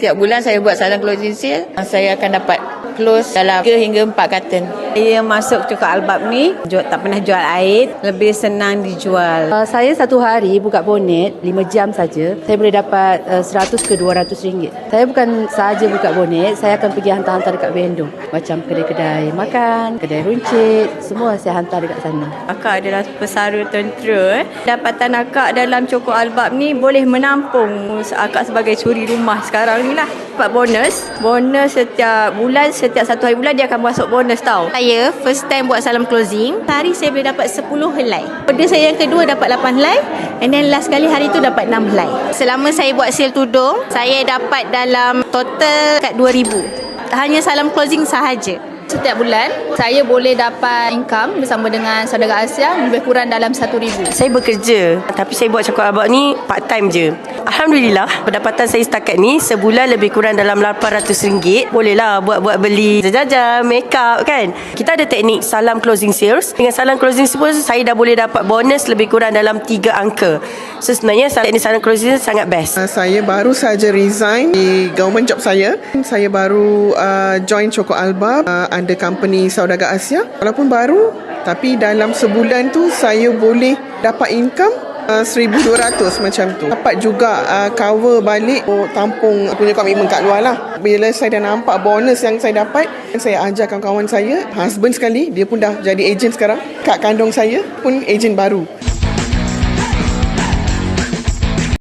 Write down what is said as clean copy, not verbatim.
Setiap bulan saya buat salam closing sale, saya akan dapat close dalam 3 hingga 4 karton. Saya masuk Cukup Albab ni, tak pernah jual air, lebih senang dijual. Saya satu hari buka bonet 5 jam saja, saya boleh dapat 100 ke 200 ringgit. Saya bukan sahaja buka bonet, saya akan pergi hantar-hantar dekat vendor. Macam kedai-kedai makan, kedai runcit, semua saya hantar dekat sana. Akak adalah pesara tentera. Dapatan akak dalam Cukup Albab ni boleh menampung akak sebagai curi rumah sekarang ni lah. Dapat bonus setiap bulan, setiap satu hari bulan dia akan masuk bonus tau. Saya first time buat salam closing. Sehari saya boleh dapat 10 helai. Order saya yang kedua dapat 8 helai. And then last kali hari tu dapat 6 helai. Selama saya buat sale tudung, saya dapat dalam total kat 2,000. Hanya salam closing sahaja. Setiap bulan, saya boleh dapat income bersama dengan saudara Asia lebih kurang dalam 1,000. Saya bekerja, tapi saya buat Cukup Albab ni part time je. Alhamdulillah, pendapatan saya setakat ni sebulan lebih kurang dalam RM800. Bolehlah buat beli jajan, make up kan. Kita ada teknik salam closing sales. Dengan salam closing sales, saya dah boleh dapat bonus lebih kurang dalam 3 angka. So sebenarnya teknik salam closing sales sangat best. Saya baru saja resign di government job saya. Saya baru join Cukup Albab under company Saudagar Asia. Walaupun baru, tapi dalam sebulan tu saya boleh dapat income 1,200 macam tu. Dapat juga cover balik tampung punya komitmen kat luar lah. Bila saya dah nampak bonus yang saya dapat, saya ajar kawan-kawan saya, husband sekali, dia pun dah jadi ejen sekarang. Kak kandung saya pun ejen baru.